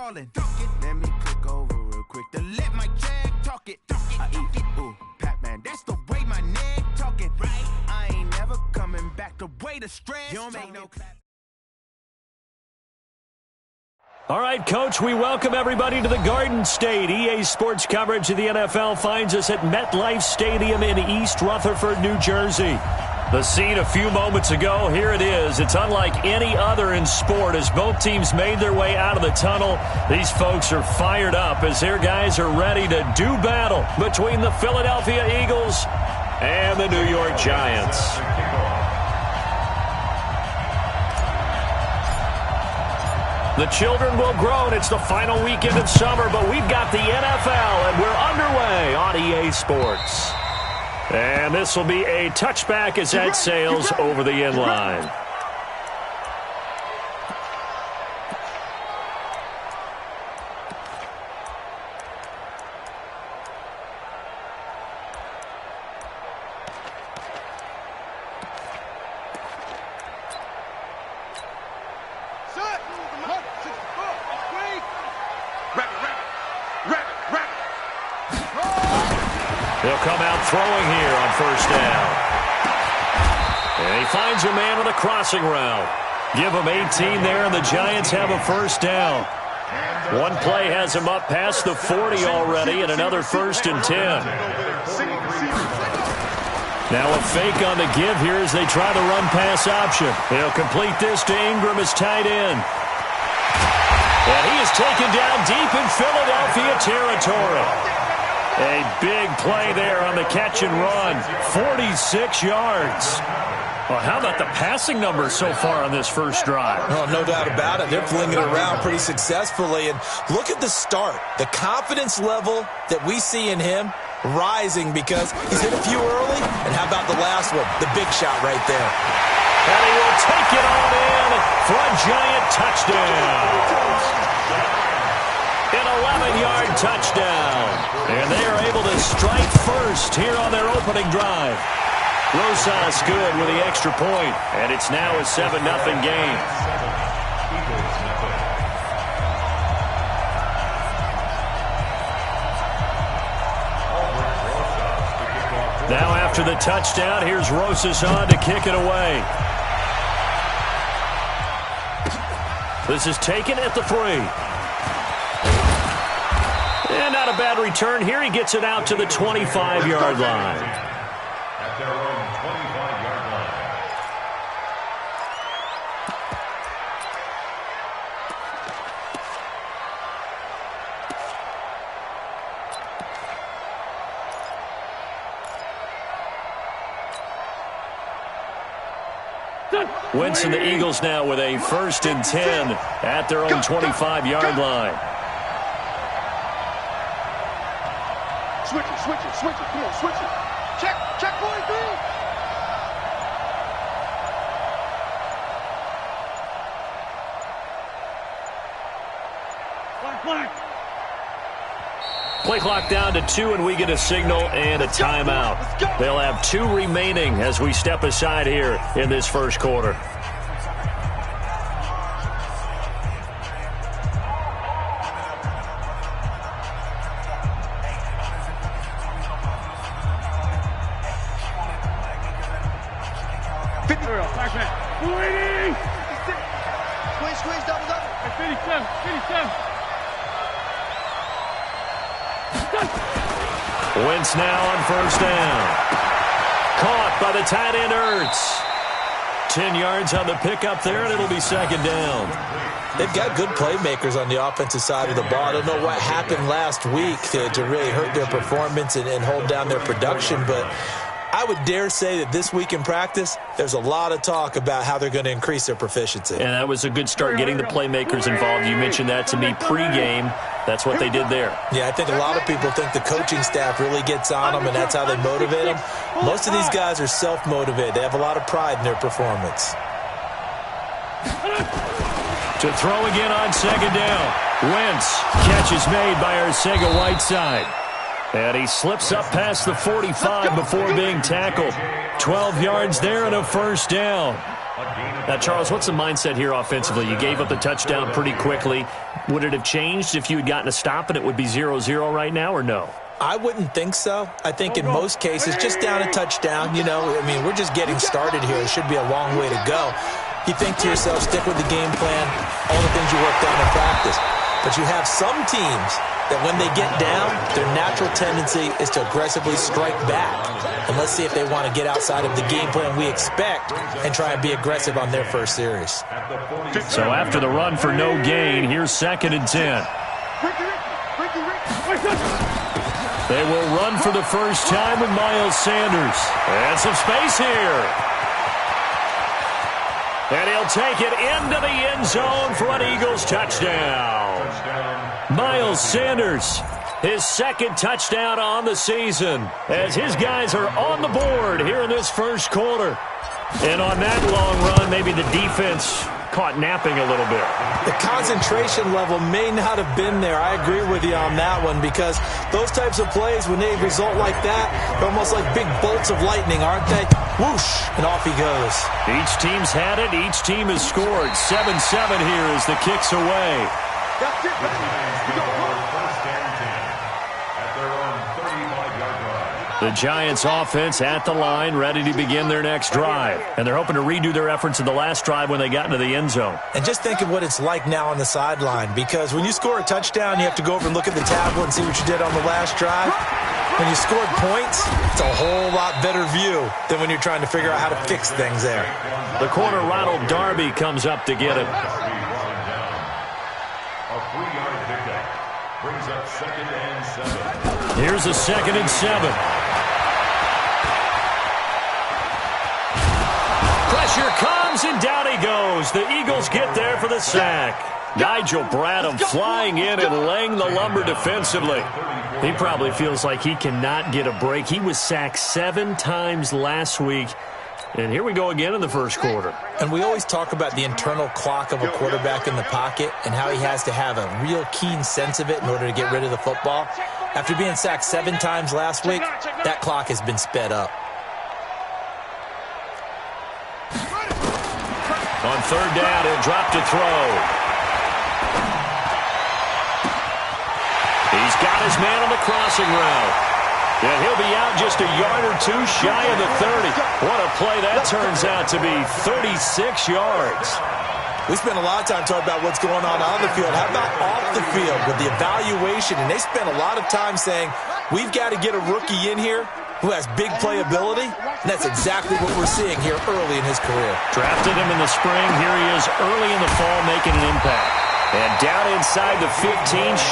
ballin'. Let me click over real quick to let my jag talk it. I eat, ooh, Pac-Man, that's the way my neck talking. Right, I ain't never coming back the way the stress. You don't make no clap. All right, Coach, we welcome everybody to the Garden State. EA Sports coverage of the NFL finds us at MetLife Stadium in East Rutherford, New Jersey. The scene a few moments ago, here it is. It's unlike any other in sport as both teams made their way out of the tunnel. These folks are fired up as their guys are ready to do battle between the Philadelphia Eagles and the New York Giants. The children will grow, and it's the final weekend of summer, but we've got the NFL, and we're underway on EA Sports. And this will be a touchback as that sails over the end line. They'll come out throwing here on first down. And he finds a man with a crossing route. Give him 18 there, and the Giants have a first down. One play has him up past the 40 already, and another 1st and 10. Now a fake on the give here as they try the run-pass option. He'll complete this to Ingram as tight end. And he is taken down deep in Philadelphia territory. A big play there on the catch and run. 46 yards. Well, how about the passing numbers so far on this first drive? Oh, no doubt about it. They're flinging it around pretty successfully. And look at the start. The confidence level that we see in him rising because he's hit a few early. And how about the last one? The big shot right there. And he will take it on in for a Giant touchdown. An 11-yard touchdown. And they are able to strike first here on their opening drive. Rosas good with the extra point, and it's now a 7-0 game. Now after the touchdown, here's Rosas on to kick it away. This is taken at the 3. And not a bad return here. He gets it out to the 25-yard line. At their own 25-yard line. Wentz and the Eagles now with a 1st and 10 at their own 25-yard line. Switch it. Come on, switch it. Check, boy, B. Flag. Play clock down to 2, and we get a signal and a timeout. They'll have 2 remaining as we step aside here in this first quarter. Squeeze, double. 57. Wentz now on first down. Caught by the tight end Ertz. 10 yards on the pickup there, and it'll be 2nd down. They've got good playmakers on the offensive side of the ball. I don't know what happened last week to really hurt their performance and hold down their production, but I would dare say that this week in practice, there's a lot of talk about how they're going to increase their proficiency. And that was a good start, getting the playmakers involved. You mentioned that to me pregame. That's what they did there. Yeah, I think a lot of people think the coaching staff really gets on them, and that's how they motivate them. Most of these guys are self-motivated. They have a lot of pride in their performance. To throw again on 2nd down. Wentz. Catch is made by Arcega-Whiteside. And he slips up past the 45 before being tackled. 12 yards there and a 1st down. Now, Charles, what's the mindset here offensively? You gave up the touchdown pretty quickly. Would it have changed if you had gotten a stop and it would be 0-0 right now, or no? I wouldn't think so. I think in most cases, just down a touchdown, we're just getting started here. It should be a long way to go. You think to yourself, stick with the game plan, all the things you worked on in practice. But you have some teams that when they get down, their natural tendency is to aggressively strike back. And let's see if they want to get outside of the game plan we expect and try and be aggressive on their first series. So after the run for no gain, here's 2nd and 10. They will run for the first time with Miles Sanders. And some space here. And he'll take it into the end zone for an Eagles touchdown. Miles Sanders, his 2nd touchdown on the season, as his guys are on the board here in this first quarter. And on that long run, maybe the defense caught napping a little bit. The concentration level may not have been there. I agree with you on that one, because those types of plays, when they result like that, they're almost like big bolts of lightning, aren't they? Whoosh, and off he goes. Each team's had it. Each team has scored. 7-7 here as the kick's away. That's it, baby. The Giants offense at the line, ready to begin their next drive. And they're hoping to redo their efforts in the last drive when they got into the end zone. And just think of what it's like now on the sideline, because when you score a touchdown, you have to go over and look at the tablet and see what you did on the last drive. When you scored points, it's a whole lot better view than when you're trying to figure out how to fix things there. The corner, Ronald Darby, comes up to get it. A 3-yard pickup brings up 2nd and 7. Here's a 2nd and 7. Pressure comes, and down he goes. The Eagles get there for the sack. Nigel Bradham flying in and laying the lumber defensively. He probably feels like he cannot get a break. He was sacked 7 times last week. And here we go again in the first quarter. And we always talk about the internal clock of a quarterback in the pocket and how he has to have a real keen sense of it in order to get rid of the football. After being sacked 7 times last week, that clock has been sped up. On 3rd down, he'll drop to throw. He's got his man on the crossing route. And he'll be out just a yard or 2 shy of the 30. What a play that turns out to be, 36 yards. We spent a lot of time talking about what's going on the field. How about off the field with the evaluation? And they spent a lot of time saying, we've got to get a rookie in here who has big playability. And that's exactly what we're seeing here early in his career. Drafted him in the spring. Here he is early in the fall making an impact. And down inside the 15,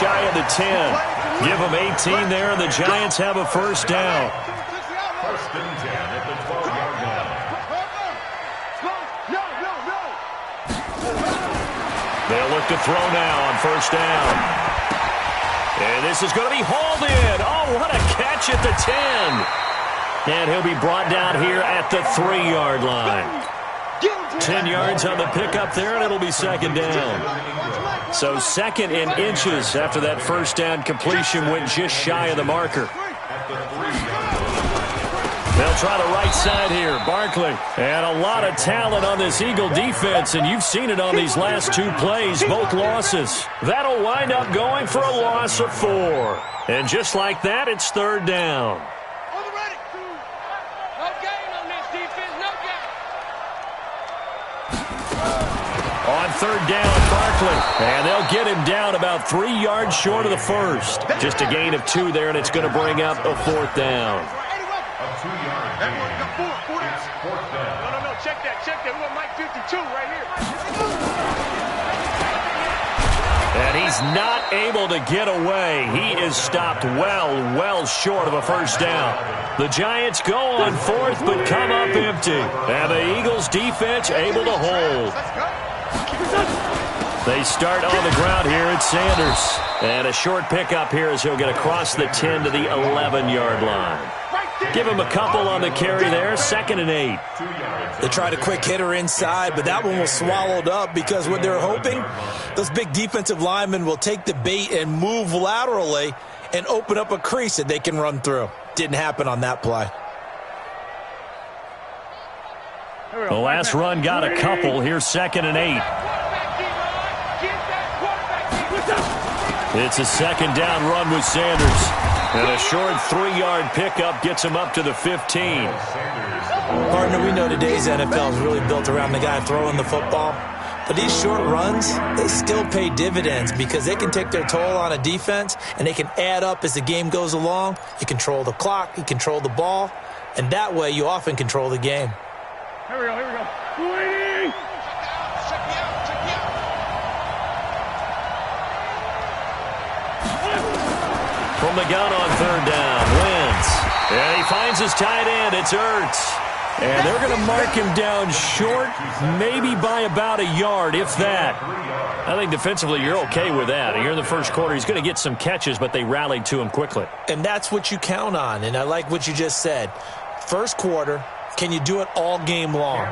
shy of the 10. Give him 18 there, and the Giants have a first down. 1st and 10 at the 12-yard line. They'll look to throw now on 1st down. And this is going to be hauled in. Oh, what a catch at the 10. And he'll be brought down here at the 3-yard line. 10 yards on the pickup there, and it'll be 2nd down. So 2nd and inches after that first down completion went just shy of the marker. They'll try the right side here. Barkley. And a lot of talent on this Eagle defense, and you've seen it on these last 2 plays, both losses. That'll wind up going for a loss of 4. And just like that, it's 3rd down. On 3rd down, Barkley. And they'll get him down about 3 yards short of the first. Just a gain of 2 there, and it's going to bring up a 4th down. A 2-yard gain. It's 4th down. No, check that. We got Mike 52 right here. And he's not able to get away. He is stopped well short of a first down. The Giants go on 4th, but come up empty. And the Eagles defense able to hold. They start on the ground here at Sanders. And a short pickup here as he'll get across the 10 to the 11-yard line. Give him a couple on the carry there. 2nd and 8. They tried a quick hitter inside, but that one was swallowed up because what they're hoping, those big defensive linemen will take the bait and move laterally and open up a crease that they can run through. Didn't happen on that play. The last run got a couple. Here's 2nd and 8. It's a 2nd down run with Sanders. And a short 3-yard pickup gets him up to the 15. Partner, we know today's NFL is really built around the guy throwing the football. But these short runs, they still pay dividends because they can take their toll on a defense and they can add up as the game goes along. You control the clock, you control the ball, and that way you often control the game. Here we go, here we go. 280! From the gun on 3rd down, Wentz. And he finds his tight end. It's Ertz. And they're going to mark him down short, maybe by about a yard, if that. I think defensively you're okay with that. Here in the first quarter, he's going to get some catches, but they rallied to him quickly. And that's what you count on, and I like what you just said. First quarter, can you do it all game long?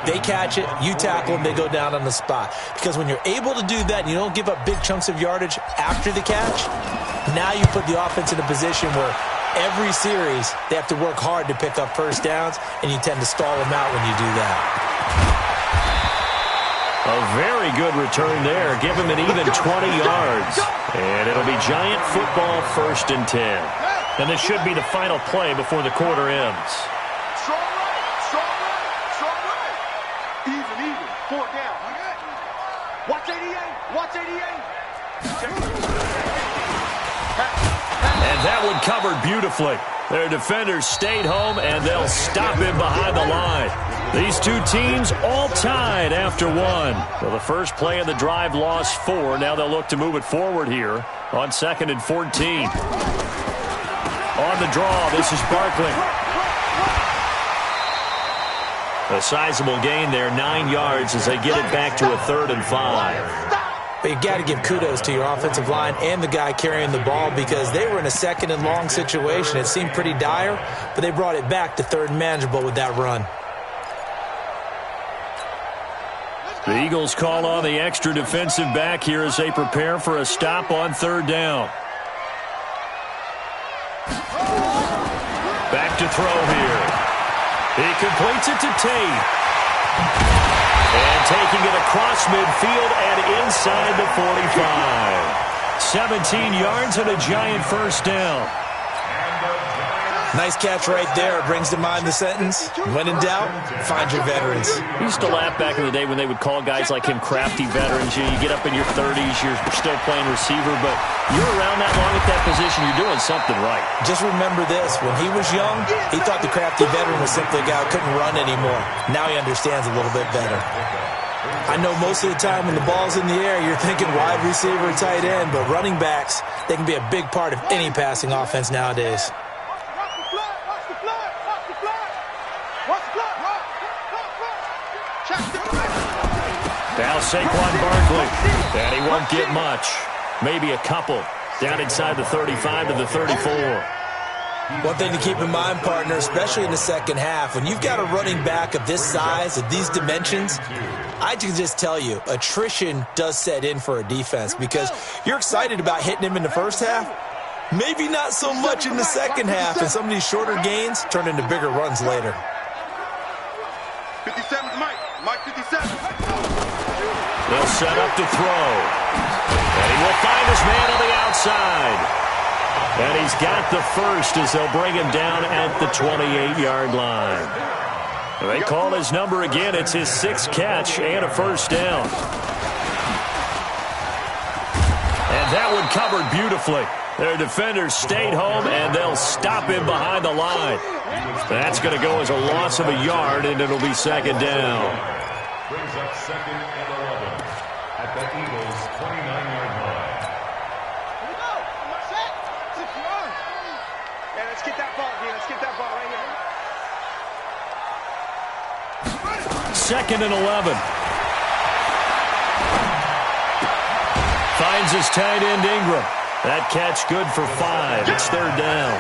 They catch it, you tackle them, they go down on the spot. Because when you're able to do that and you don't give up big chunks of yardage after the catch, now you put the offense in a position where every series they have to work hard to pick up first downs, and you tend to stall them out when you do that. A very good return there. Give him an even 20 yards. And it'll be Giant football 1st and 10. And this should be the final play before the quarter ends. Strong right, strong right, strong right. Even, 4 down. Watch 88, watch 88. And that one covered beautifully. Their defenders stayed home, and they'll stop him behind the line. These two teams all tied after 1. Well, the first play of the drive lost 4. Now they'll look to move it forward here on 2nd and 14. On the draw, this is Barkley. A sizable gain there, 9 yards as they get it back to a 3rd and 5. But you got to give kudos to your offensive line and the guy carrying the ball because they were in a 2nd and long situation. It seemed pretty dire, but they brought it back to 3rd and manageable with that run. The Eagles call on the extra defensive back here as they prepare for a stop on 3rd down. Back to throw here. He completes it to Tate. And taking it across midfield and inside the 45. 17 yards and a Giant first down. Nice catch right there. It brings to mind the sentence, when in doubt, find your veterans. We used to laugh back in the day when they would call guys like him crafty veterans. You get up in your 30s, you're still playing receiver, but you're around that long at that position, you're doing something right. Just remember this. When he was young, he thought the crafty veteran was simply a guy who couldn't run anymore. Now he understands a little bit better. I know most of the time when the ball's in the air, you're thinking wide receiver, tight end, but running backs, they can be a big part of any passing offense nowadays. Now Saquon Barkley, and he won't get much. Maybe a couple. Down inside the 35 to the 34. One thing to keep in mind, partner, especially in the second half, when you've got a running back of this size, of these dimensions, I can just tell you, attrition does set in for a defense because you're excited about hitting him in the first half. Maybe not so much in the second half, and some of these shorter gains turn into bigger runs later. 57's Mike 57. They'll set up to throw. And he will find his man on the outside. And he's got the first as they'll bring him down at the 28-yard line. They call his number again. It's his 6th catch and a first down. And that one covered beautifully. Their defenders stayed home, and they'll stop him behind the line. That's going to go as a loss of a yard, and it'll be 2nd down. Brings up 2nd and 11 at the Eagles' 29-yard line. Here we go. Yeah, let's get that ball here. Let's get that ball right here. 2nd and 11. Finds his tight end Ingram. That catch good for 5. It's 3rd down.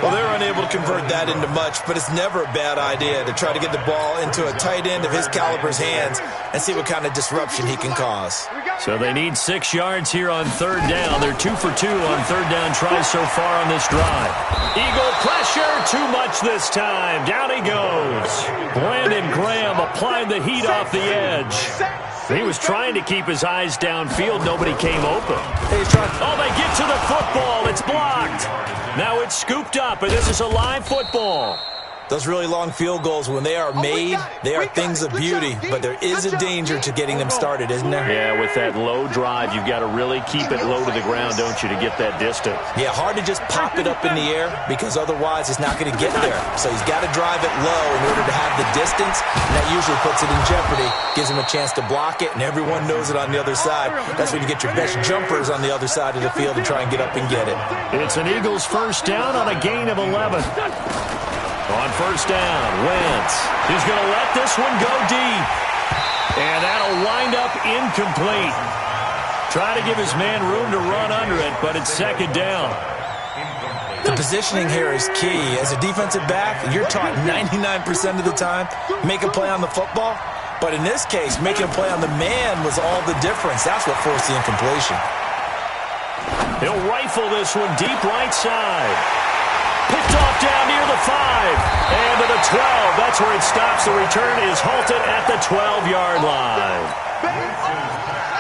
Well, they're unable to convert that into much, but it's never a bad idea to try to get the ball into a tight end of his caliber's hands and see what kind of disruption he can cause. So they need 6 yards here on third down. They're 2 for 2 on third down tries so far on this drive. Eagle pressure, too much this time. Down he goes. Brandon Graham applying the heat off the edge. He was trying to keep his eyes downfield. Nobody came open. Oh, they get to the football. It's blocked. Now it's scooped up, and this is a live football. Those really long field goals, when they are made, they are things of beauty, but there is a danger to getting them started, isn't there? Yeah, with that low drive, you've got to really keep it low to the ground, don't you, to get that distance. Yeah, hard to just pop it up in the air because otherwise it's not going to get there. So he's got to drive it low in order to have the distance, and that usually puts it in jeopardy, gives him a chance to block it, and everyone knows it on the other side. That's when you get your best jumpers on the other side of the field and try and get up and get it. It's an Eagles first down on a gain of 11. On first down, Wentz. He's going to let this one go deep. And that'll wind up incomplete. Trying to give his man room to run under it, but it's second down. The positioning here is key. As a defensive back, you're taught 99% of the time, make a play on the football. But in this case, making a play on the man was all the difference. That's what forced the incompletion. He'll rifle this one deep right side. Picked off down near the 5. And to the 12. That's where it stops. The return is halted at the 12-yard line.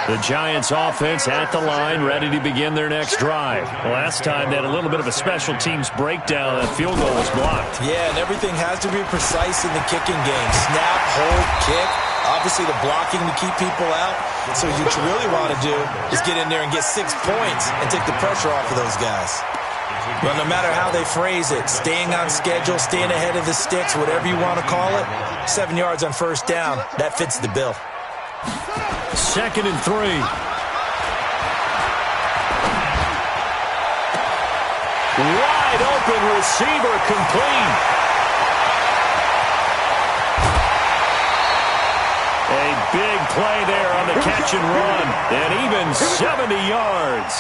The Giants offense at the line, ready to begin their next drive. Last time they had a little bit of a special teams breakdown. That field goal was blocked. Yeah, and everything has to be precise in the kicking game. Snap, hold, kick. Obviously the blocking to keep people out. So what you really want to do is get in there and get 6 points and take the pressure off of those guys. Well, no matter how they phrase it, staying on schedule, staying ahead of the sticks, whatever you want to call it, 7 yards on first down, that fits the bill. 2nd and 3. Wide open receiver complete. A big play there on the catch and run. And even 70 yards.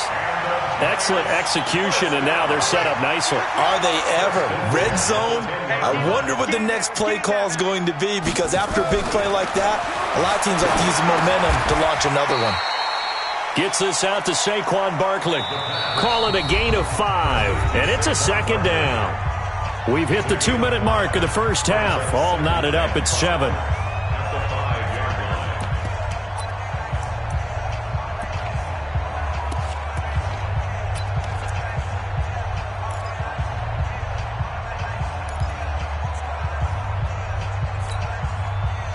Excellent execution, and now they're set up nicely. Are they ever? Red zone? I wonder what the next play call is going to be, because after a big play like that, a lot of teams like to use the momentum to launch another one. Gets this out to Saquon Barkley. Call it a gain of 5, and it's a second down. We've hit the 2-minute mark of the first half. All knotted up at 7.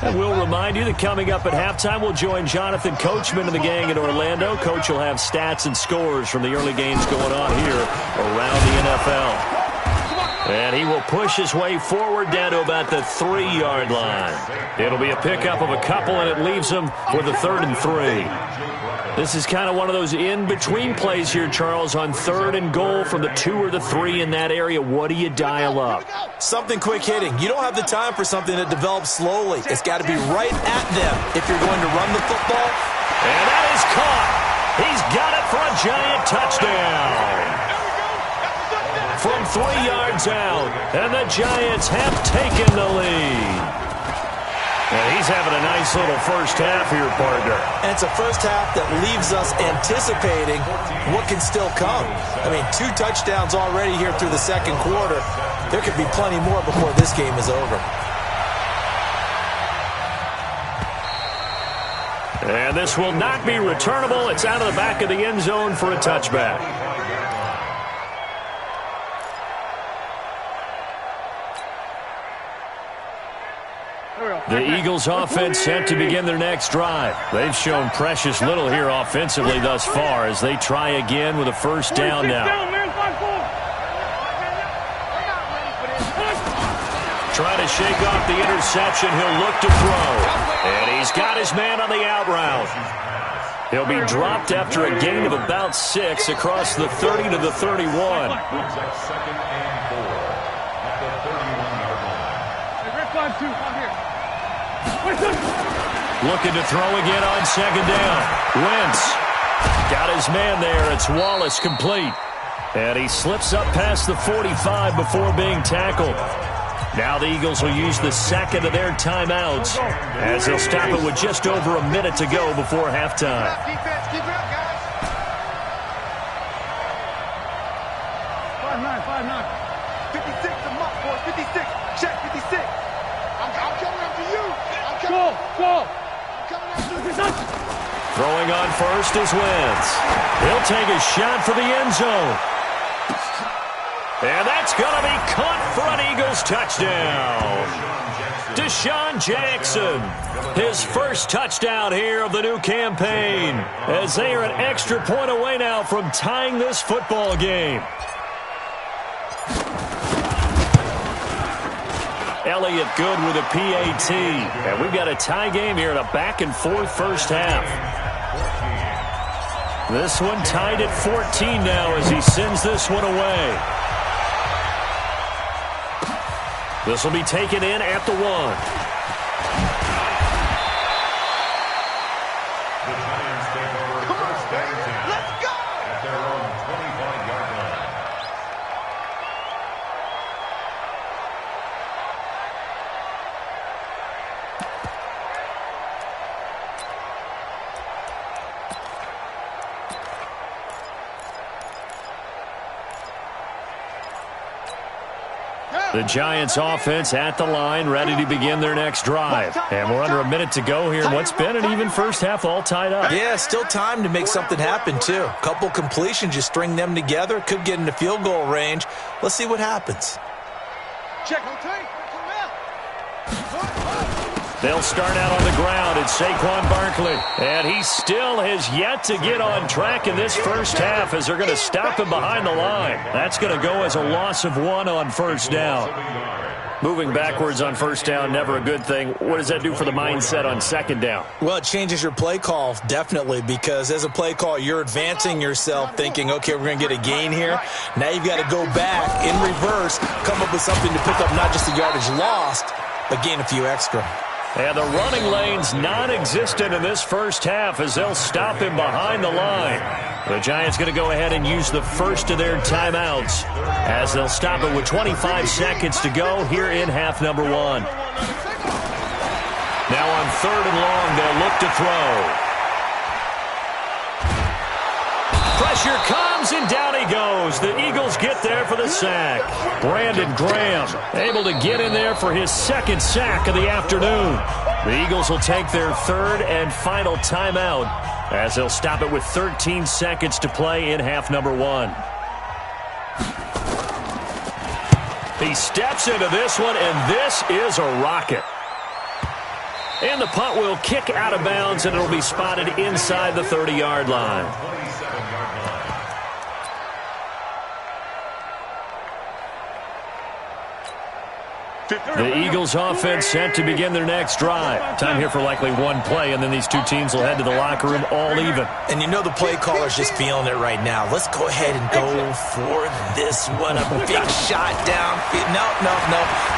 And we'll remind you that coming up at halftime, we'll join Jonathan Coachman and the gang in Orlando. Coach will have stats and scores from the early games going on here around the NFL. And he will push his way forward down to about the 3-yard line. It'll be a pickup of a couple, and it leaves him with a 3rd and 3. This is kind of one of those in-between plays here, Charles, on 3rd and goal from the 2 or the 3 in that area. What do you dial up? Something quick hitting. You don't have the time for something that develops slowly. It's got to be right at them if you're going to run the football. And that is caught. He's got it for a Giant touchdown. From 3 yards out, and the Giants have taken the lead. And he's having a nice little first half here, partner. And it's a first half that leaves us anticipating what can still come. I mean, 2 touchdowns already here through the second quarter. There could be plenty more before this game is over. And this will not be returnable. It's out of the back of the end zone for a touchback. The Eagles offense set to begin their next drive. They've shown precious little here offensively thus far as they try again with a first down now. Trying to shake off the interception. He'll look to throw. And he's got his man on the out route. He'll be dropped after a gain of about 6 across the 30 to the 31. Looking to throw again on second down. Wentz got his man there. It's Wallace complete. And he slips up past the 45 before being tackled. Now the Eagles will use the second of their timeouts as they'll stop it with just over a minute to go before halftime. Defense, keep it up, guys. 5-9. 56, the muck, boys. 56. Check, 56. I'm coming after you. Go. I'm coming after you. Throwing on first is Wentz. He'll take a shot for the end zone. And that's going to be caught for an Eagles touchdown. Deshaun Jackson, his first touchdown here of the new campaign, as they are an extra point away now from tying this football game. Elliott good with a PAT. And we've got a tie game here in a back-and-forth first half. This one tied at 14 now as he sends this one away. This will be taken in at the 1. The Giants take over first and 10. Let's go. At their own 25-yard line. The Giants offense at the line, ready to begin their next drive. And we're under a minute to go here in what's been an even first half, all tied up. Yeah, still time to make something happen, too. Couple completions, you string them together, could get into field goal range. Let's see what happens. Check, rotate. They'll start out on the ground. It's Saquon Barkley. And he still has yet to get on track in this first half as they're going to stop him behind the line. That's going to go as a loss of 1 on first down. Moving backwards on first down, never a good thing. What does that do for the mindset on second down? Well, it changes your play call, definitely, because as a play call, you're advancing yourself thinking, okay, we're going to get a gain here. Now you've got to go back in reverse, come up with something to pick up not just the yardage lost, but gain a few extra. And the running lane's non-existent in this first half as they'll stop him behind the line. The Giants going to go ahead and use the first of their timeouts as they'll stop it with 25 seconds to go here in half number 1. Now on 3rd and long, they'll look to throw. Pressure comes, and down he goes. The Eagles get there for the sack. Brandon Graham able to get in there for his second sack of the afternoon. The Eagles will take their 3rd and final timeout as they'll stop it with 13 seconds to play in half number 1. He steps into this one, and this is a rocket. And the punt will kick out of bounds, and it'll be spotted inside the 30-yard line. The Eagles offense set to begin their next drive. Time here for likely one play, and then these two teams will head to the locker room all even. And you know the play caller's just feeling it right now. Let's go ahead and go for this one. A big shot down. No.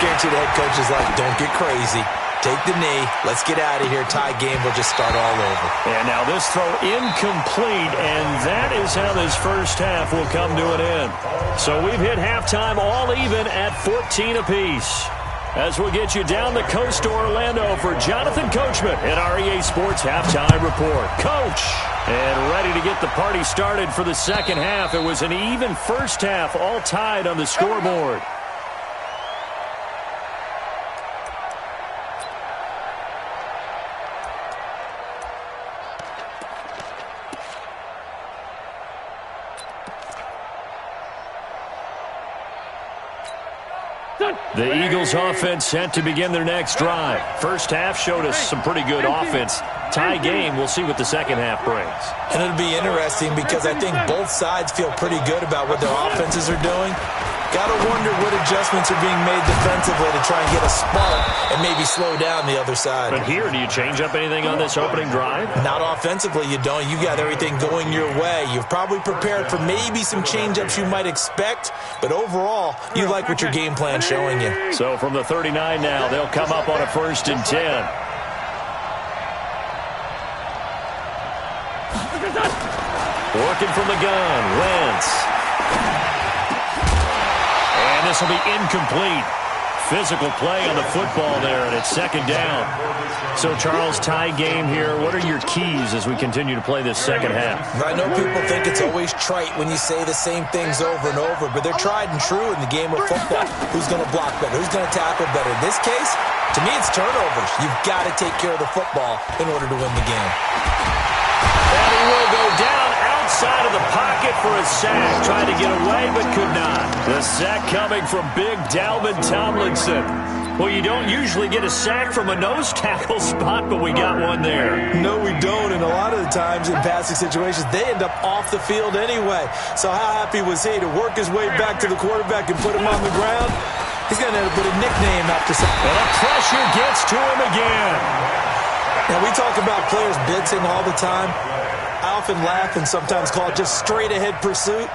Guarantee the head coach is like, don't get crazy. Take the knee. Let's get out of here. Tie game. We'll just start all over. And now this throw incomplete, and that is how this first half will come to an end. So we've hit halftime all even at 14 apiece. As we'll get you down the coast to Orlando for Jonathan Coachman at our EA Sports Halftime Report. Coach, and ready to get the party started for the second half. It was an even first half, all tied on the scoreboard. The Eagles offense set to begin their next drive. First half showed us some pretty good offense. Tie game, we'll see what the second half brings. And it'll be interesting because I think both sides feel pretty good about what their offenses are doing. Got to wonder what adjustments are being made defensively to try and get a spark and maybe slow down the other side. But here, do you change up anything on this opening drive? Not offensively, you don't. You got everything going your way. You've probably prepared for maybe some change-ups you might expect, but overall, you like what your game plan's showing you. So from the 39 now, they'll come up on a 1st and 10. Working from the gun, Wentz. And this will be incomplete. Physical play on the football there, and it's second down. So, Charles, tie game here. What are your keys as we continue to play this second half? I know people think it's always trite when you say the same things over and over, but they're tried and true in the game of football. Who's going to block better? Who's going to tackle better? In this case, to me, it's turnovers. You've got to take care of the football in order to win the game. And he will go down outside of the pocket for a sack. Tried to get away, but could not. The sack coming from big Dalvin Tomlinson. Well, you don't usually get a sack from a nose tackle spot, but we got one there. No, we don't, and a lot of the times in passing situations, they end up off the field anyway. So how happy was he to work his way back to the quarterback and put him on the ground? He's going to end up with a nickname after something. And the pressure gets to him again. Now, we talk about players blitzing all the time. I often laugh and sometimes call it just straight-ahead pursuit.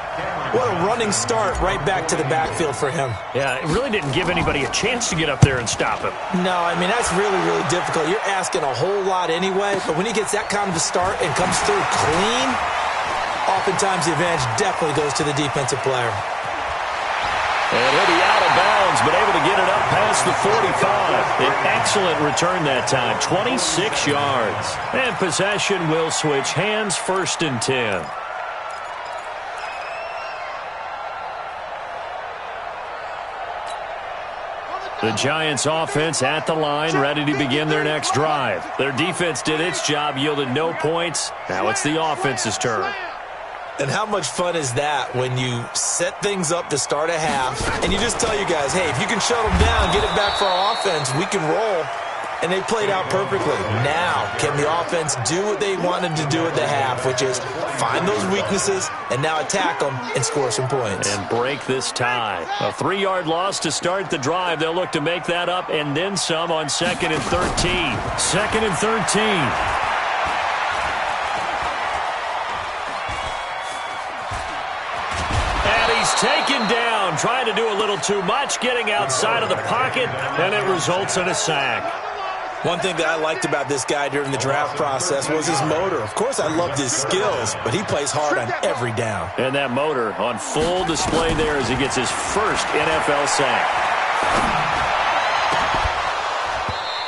What a running start right back to the backfield for him. Yeah, it really didn't give anybody a chance to get up there and stop him. No, I mean, that's really, really difficult. You're asking a whole lot anyway, but when he gets that kind of a start and comes through clean, oftentimes the advantage definitely goes to the defensive player. And he'll be out of bounds, but able to get it up past the 45. An excellent return that time, 26 yards. And possession will switch hands, 1st and 10. The Giants offense at the line, ready to begin their next drive. Their defense did its job, yielded no points. Now it's the offense's turn. And how much fun is that when you set things up to start a half and you just tell you guys, hey, if you can shut them down, get it back for our offense, we can roll. And they played out perfectly. Now, can the offense do what they wanted to do at the half, which is find those weaknesses and now attack them and score some points. And break this tie. A 3-yard loss to start the drive. They'll look to make that up and then some on 2nd and 13. 2nd and 13. Taken down, trying to do a little too much, getting outside of the pocket, and it results in a sack. One thing that I liked about this guy during the draft process was his motor. Of course, I loved his skills, but he plays hard on every down. And that motor on full display there as he gets his first NFL sack.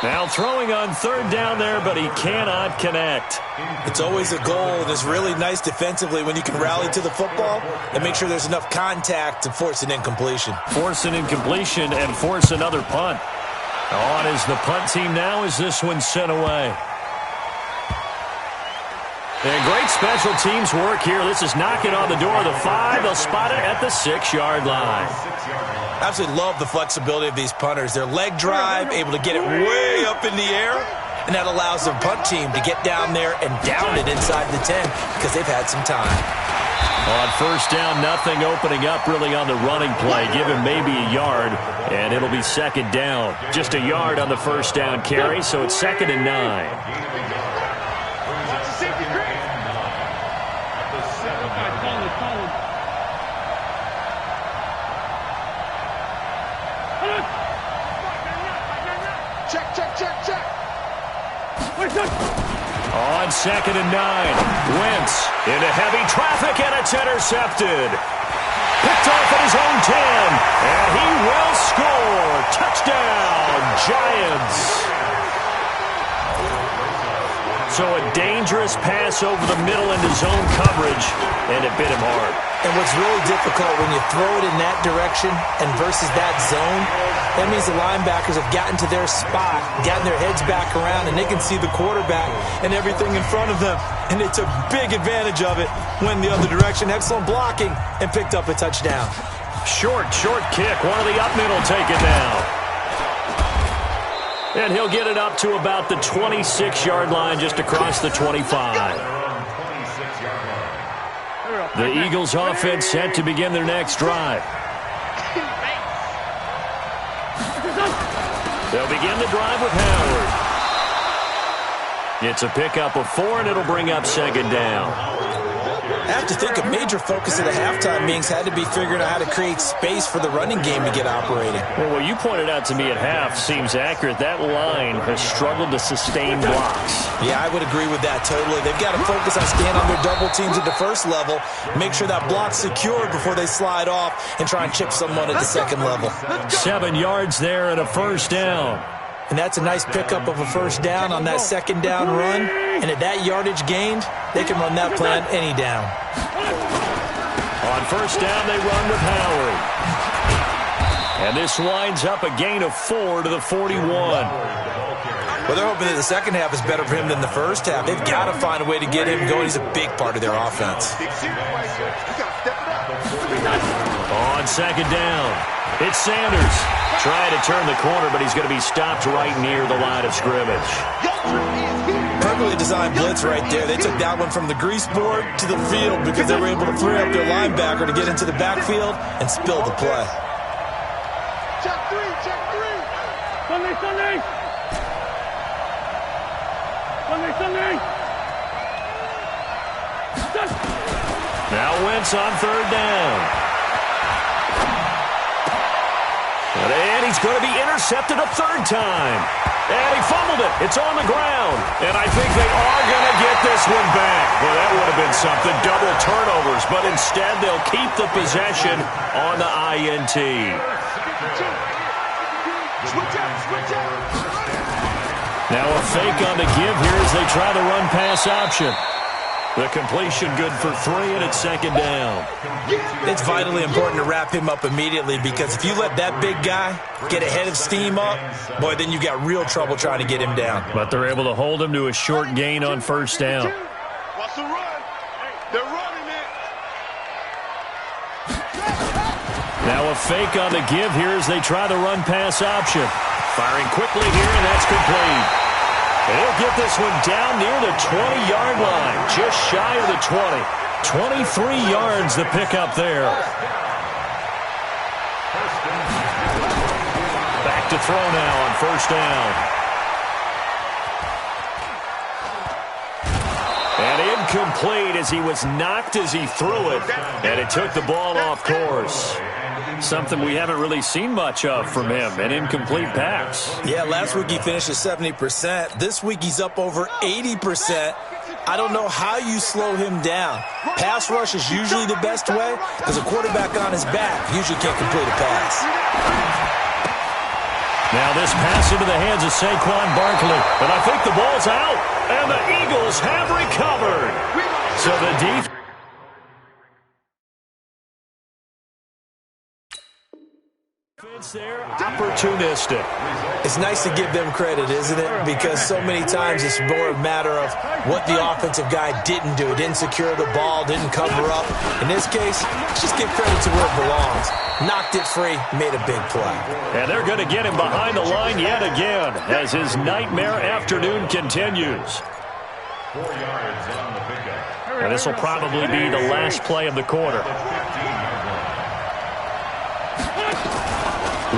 Now throwing on 3rd down there, but he cannot connect. It's always a goal, and it's really nice defensively when you can rally to the football and make sure there's enough contact to force an incompletion. Force an incompletion and force another punt. On is the punt team now as this one's sent away. And great special teams work here. This is knocking on the door of the 5. They'll spot it at the 6-yard line. Absolutely love the flexibility of these punters. Their leg drive, able to get it way up in the air, and that allows the punt team to get down there and down it inside the 10 because they've had some time. On 1st down, nothing opening up really on the running play. Give him maybe a yard, and it'll be 2nd down. Just a yard on the 1st down carry, so it's 2nd and 9. Check. On 2nd and 9, Wentz into heavy traffic, and it's intercepted. Picked off at his own 10, and he will score. Touchdown, Giants. So a dangerous pass over the middle into zone coverage, and it bit him hard. And what's really difficult when you throw it in that direction and versus that zone, that means the linebackers have gotten to their spot, gotten their heads back around, and they can see the quarterback and everything in front of them. And they took big advantage of it, went the other direction, excellent blocking, and picked up a touchdown. Short kick. One of the up middle take it down. And he'll get it up to about the 26-yard line, just across the 25. The Eagles offense set to begin their next drive. They'll begin the drive with Howard. It's a pickup of 4, and it'll bring up 2nd down. I have to think a major focus of the halftime meetings had to be figuring out how to create space for the running game to get operating. Well, what you pointed out to me at half seems accurate. That line has struggled to sustain blocks. Yeah, I would agree with that totally. They've got to focus on staying on their double teams at the first level, make sure that block's secured before they slide off and try and chip someone at the second level. 7 yards there and a first down. And that's a nice pickup of a first down on that second down run. And at that yardage gained, they can run that play on any down. On first down, they run with Howard. And this winds up a gain of 4 to the 41. Well, they're hoping that the second half is better for him than the first half. They've got to find a way to get him going. He's a big part of their offense. On second down, it's Sanders. Trying to turn the corner, but he's going to be stopped right near the line of scrimmage. Perfectly designed blitz right there. They took that one from the grease board to the field because they were able to free up their linebacker to get into the backfield and spill the play. Check three, check three. Sunday, Sunday. Sunday, Sunday. Now Wentz on third down. And he's going to be intercepted a third time. And he fumbled it. It's on the ground. And I think they are going to get this one back. Well, that would have been something. Double turnovers. But instead, they'll keep the possession on the INT. Now a fake on the give here as they try the run-pass option. The completion good for 3, and it's second down. It's vitally important to wrap him up immediately because if you let that big guy get ahead of steam up, boy, then you've got real trouble trying to get him down. But they're able to hold him to a short gain on first down. Watch the run. They're running it. Now a fake on the give here as they try the run-pass option. Firing quickly here, and that's complete. He'll get this one down near the 20-yard line, just shy of the 20. 23 yards the pickup there. Back to throw now on first down. And incomplete as he was knocked as he threw it, and it took the ball off course. Something we haven't really seen much of from him, an incomplete pass. Yeah, last week he finished at 70%. This week he's up over 80%. I don't know how you slow him down. Pass rush is usually the best way because a quarterback on his back usually can't complete a pass. Now this pass into the hands of Saquon Barkley, but I think the ball's out, and the Eagles have recovered. So the defense there, opportunistic. It's nice to give them credit, isn't it? Because so many times it's more a matter of what the offensive guy didn't do. Didn't secure the ball, didn't cover up. In this case, just give credit to where it belongs. Knocked it free, made a big play. And they're going to get him behind the line yet again as his nightmare afternoon continues. 4 yards on the pickup. And this will probably be the last play of the quarter.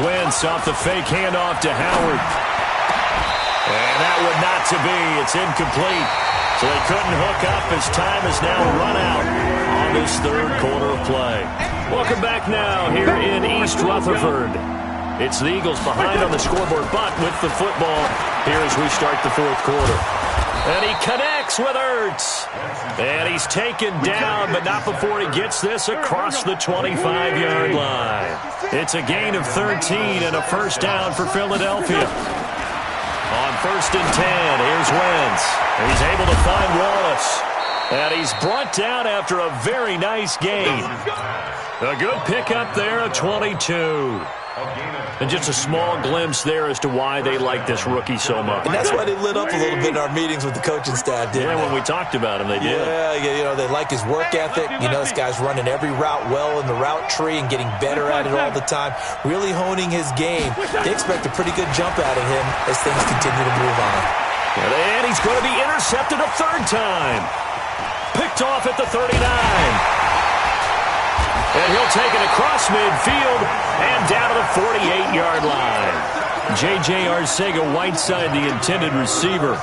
Wentz off the fake handoff to Howard. And that one not to be. It's incomplete. So they couldn't hook up as time has now run out on this third quarter of play. Welcome back now here in East Rutherford. It's the Eagles behind on the scoreboard, but with the football here as we start the fourth quarter. And he connects with Ertz. And he's taken down, but not before he gets this across the 25-yard line. It's a gain of 13 and a first down for Philadelphia. On first and 10, here's Wentz. He's able to find Wallace. And he's brought down after a very nice gain. A good pickup there, a 22. And just a small glimpse there as to why they like this rookie so much. And that's why they lit up a little bit in our meetings with the coaching staff, didn't they? Yeah, when we talked about him, they did. Yeah, you know, they like his work ethic. You know, this guy's running every route well in the route tree and getting better at it all the time, really honing his game. They expect a pretty good jump out of him as things continue to move on. And he's going to be intercepted a third time. Picked off at the 39. And he'll take it across midfield and down to the 48-yard line. J.J. Arcega-Whiteside, the intended receiver.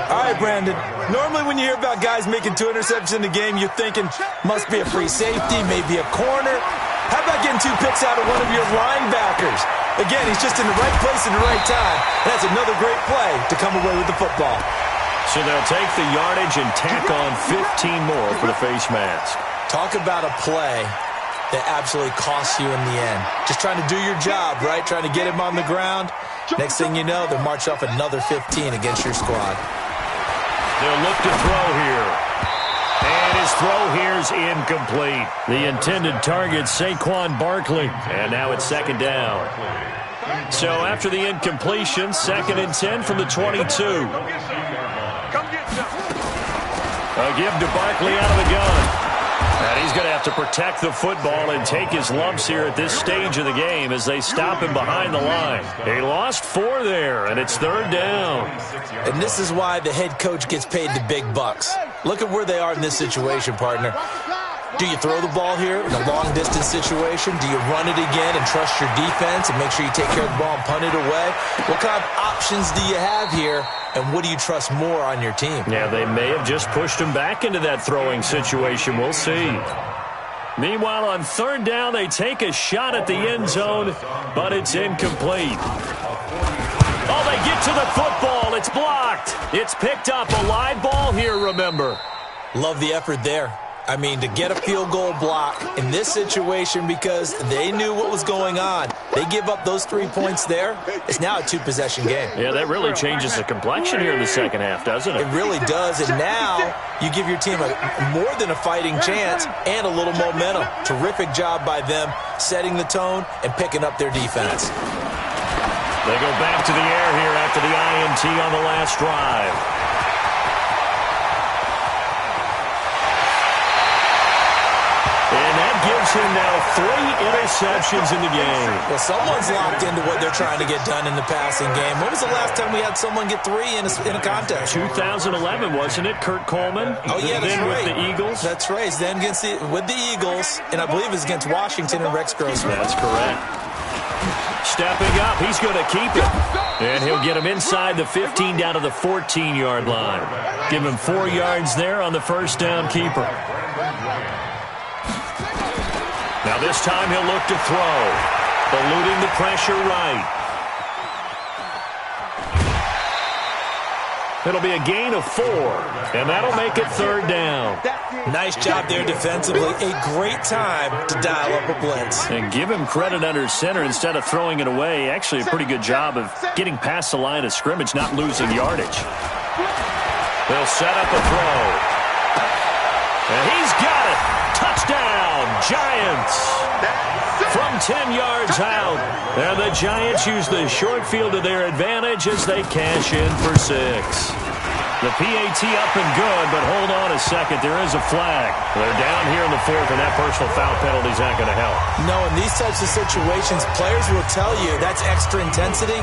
All right, Brandon. Normally when you hear about guys making 2 interceptions in the game, you're thinking, must be a free safety, maybe a corner. How about getting 2 picks out of one of your linebackers? Again, he's just in the right place at the right time. That's another great play to come away with the football. So they'll take the yardage and tack on 15 more for the face mask. Talk about a play that absolutely costs you in the end. Just trying to do your job, right? Trying to get him on the ground. Next thing you know, they'll march off another 15 against your squad. They'll look to throw here. And his throw here's incomplete. The intended target, Saquon Barkley. And now it's second down. So after the incompletion, 2nd and 10 from the 22. A give to Barkley out of the gun. And he's going to have to protect the football and take his lumps here at this stage of the game as they stop him behind the line. He lost 4 there, and it's 3rd down. And this is why the head coach gets paid the big bucks. Look at where they are in this situation, partner. Do you throw the ball here in a long-distance situation? Do you run it again and trust your defense and make sure you take care of the ball and punt it away? What kind of options do you have here, and what do you trust more on your team? Yeah, they may have just pushed him back into that throwing situation. We'll see. Meanwhile, on 3rd down, they take a shot at the end zone, but it's incomplete. Oh, they get to the football. It's blocked. It's picked up. A live ball here, remember. Love the effort there. I mean, to get a field goal block in this situation because they knew what was going on. They give up those 3 points there. It's now a 2-possession game. Yeah, that really changes the complexion here in the second half, doesn't it? It really does, and now you give your team more than a fighting chance and a little momentum. Terrific job by them setting the tone and picking up their defense. They go back to the air here after the INT on the last drive. And that gives him now 3 interceptions in the game. Well, someone's locked into what they're trying to get done in the passing game. When was the last time we had someone get 3 in a contest? 2011, wasn't it? Kurt Coleman? Oh, yeah, that's then right. with the Eagles? That's right. Then with the Eagles, and I believe it's against Washington and Rex Grossman. That's correct. Stepping up, he's going to keep it. And he'll get him inside the 15 down to the 14-yard line. Give him 4 yards there on the first down keeper. Now this time he'll look to throw. Eluding the pressure right. It'll be a gain of 4, and that'll make it 3rd down. Nice job there defensively. A great time to dial up a blitz. And give him credit under center instead of throwing it away. Actually a pretty good job of getting past the line of scrimmage, not losing yardage. They'll set up a throw. And he's got it. Touchdown, Giants. From 10 yards out. And the Giants use the short field to their advantage as they cash in for 6. The PAT up and good, but hold on a second. There is a flag. They're down here in the 4th, and that personal foul penalty is not going to help. No, in these types of situations, players will tell you that's extra intensity.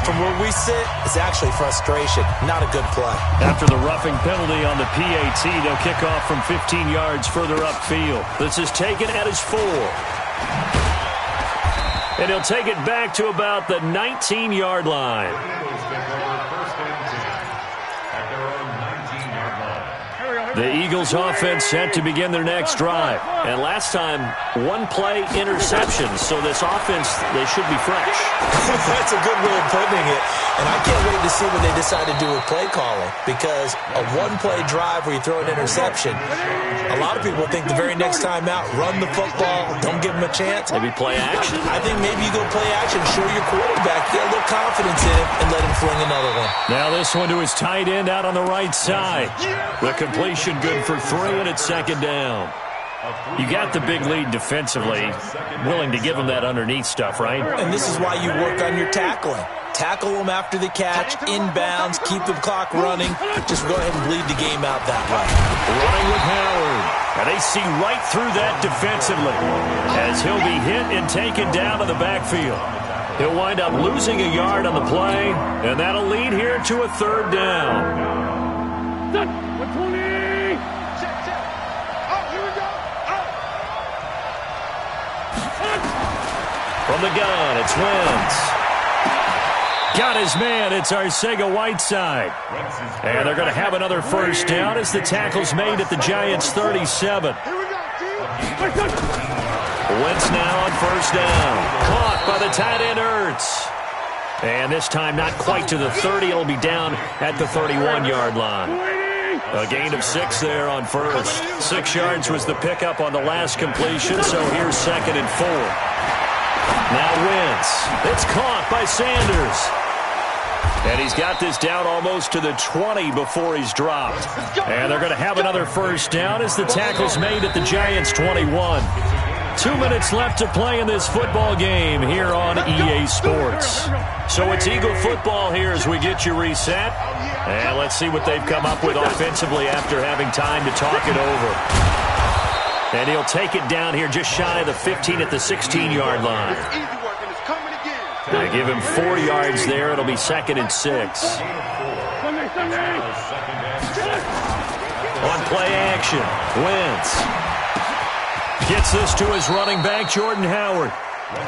From where we sit, it's actually frustration. Not a good play. After the roughing penalty on the PAT, they'll kick off from 15 yards further upfield. This is taken at his 4. And he'll take it back to about the 19-yard line. The Eagles offense set to begin their next drive. And last time, 1-play interceptions. So this offense, they should be fresh. That's a good way of putting it. And I can't wait to see what they decide to do with play calling. Because a 1-play drive where you throw an interception, a lot of people think the very next time out, run the football, don't give them a chance. Maybe play action? I think maybe you go play action, show your quarterback, get a little confidence in him, and let him fling another one. Now this one to his tight end out on the right side. The completion good for 3, and it's 2nd down. You got the big lead defensively, willing to give them that underneath stuff, right? And this is why you work on your tackling. Tackle them after the catch, inbounds, keep the clock running. Just go ahead and bleed the game out that way. Running with Howard. And they see right through that defensively as he'll be hit and taken down to the backfield. He'll wind up losing a yard on the play, and that'll lead here to a 3rd down. 120. From the gun, it's Wentz. Got his man. It's Arcega-Whiteside. And they're going to have another first down as the tackle's made at the Giants' 37. Wentz now on first down. Caught by the tight end Ertz. And this time not quite to the 30. It'll be down at the 31-yard line. A gain of 6 there on first. 6 yards was the pickup on the last completion, so here's 2nd and 4. Now Wentz. It's caught by Sanders. And he's got this down almost to the 20 before he's dropped. And they're going to have another first down as the tackle's made at the Giants' 21. 2 minutes left to play in this football game here on EA Sports. So it's Eagle football here as we get you reset. And let's see what they've come up with offensively after having time to talk it over. And he'll take it down here just shy of the 15 at the 16-yard line. They give him 4 yards there. It'll be 2nd and 6. On play action, Wentz gets this to his running back, Jordan Howard.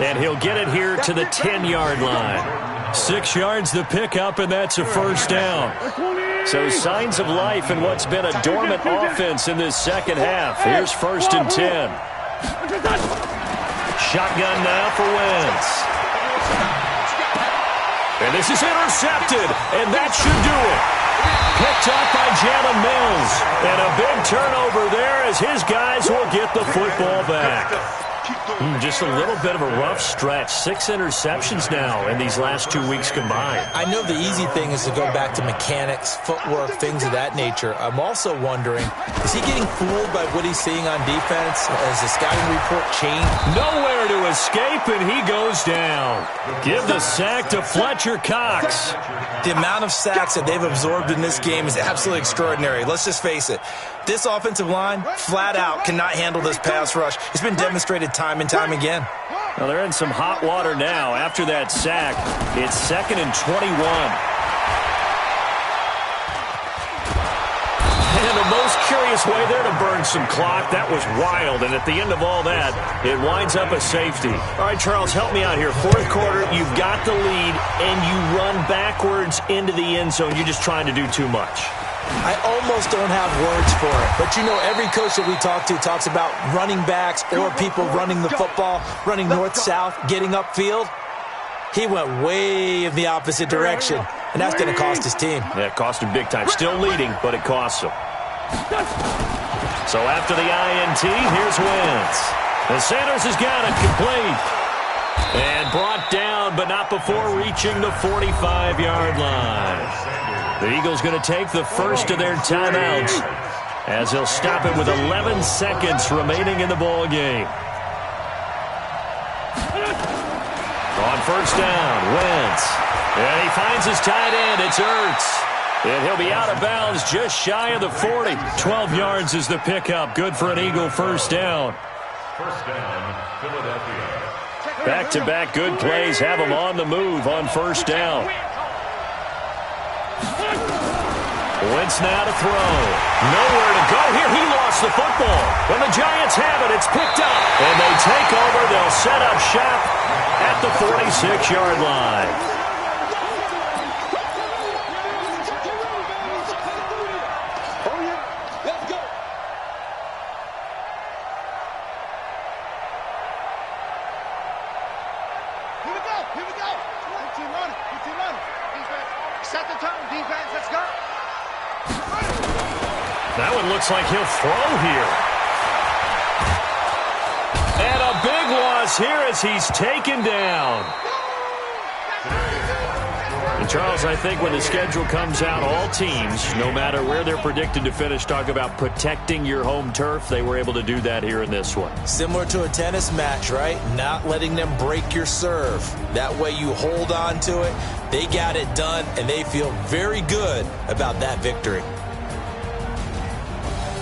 And he'll get it here to the 10-yard line. 6 yards the pickup, and that's a first down. So signs of life in what's been a dormant offense in this second half. Here's 1st and 10. Shotgun now for Wentz. And this is intercepted, and that should do it. Picked up by Jalen Mills. And a big turnover there as his guys will get the football back. Just a little bit of a rough stretch. 6 interceptions now in these last 2 weeks combined. I know the easy thing is to go back to mechanics, footwork, things of that nature. I'm also wondering, is he getting fooled by what he's seeing on defense? Has the scouting report changed? Nowhere to escape, and he goes down. Give the sack to Fletcher Cox. The amount of sacks that they've absorbed in this game is absolutely extraordinary. Let's just face it. This offensive line, flat out, cannot handle this pass rush. It's been demonstrated time and time again. Well, they're in some hot water now. After that sack, it's 2nd and 21. And the most curious way there to burn some clock. That was wild. And at the end of all that, it winds up a safety. All right, Charles, help me out here. 4th quarter, you've got the lead, and you run backwards into the end zone. You're just trying to do too much. I almost don't have words for it. But, you know, every coach that we talk to talks about running backs or people running the football, running north-south, getting upfield. He went way in the opposite direction, and that's going to cost his team. Yeah, it cost him big time. Still leading, but it costs him. So after the INT, here's Wentz. And Sanders has got it complete. And brought down, but not before reaching the 45-yard line. The Eagles going to take the first of their timeouts as they'll stop it with 11 seconds remaining in the ball game. On first down, Wentz. And he finds his tight end. It's Ertz. And he'll be out of bounds just shy of the 40. 12 yards is the pickup. Good for an Eagle first down. First down, Philadelphia. Back-to-back good plays have him on the move on first down. Wentz now to throw. Nowhere to go here. He lost the football. When the Giants have it, it's picked up. And they take over. They'll set up shop at the 46-yard line. That one looks like he'll throw here. And a big loss here as he's taken down. And Charles, I think when the schedule comes out, all teams, no matter where they're predicted to finish, talk about protecting your home turf. They were able to do that here in this one. Similar to a tennis match, right? Not letting them break your serve. That way you hold on to it. They got it done, and they feel very good about that victory.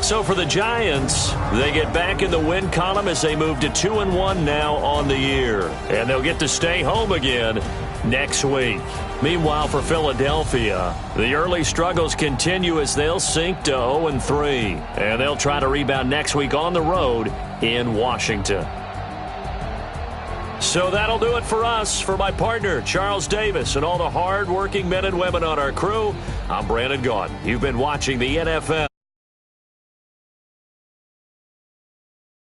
So for the Giants, they get back in the win column as they move to 2-1 now on the year. And they'll get to stay home again next week. Meanwhile, for Philadelphia, the early struggles continue as they'll sink to 0-3. And they'll try to rebound next week on the road in Washington. So that'll do it for us. For my partner, Charles Davis, and all the hard-working men and women on our crew, I'm Brandon Gaudin. You've been watching the NFL.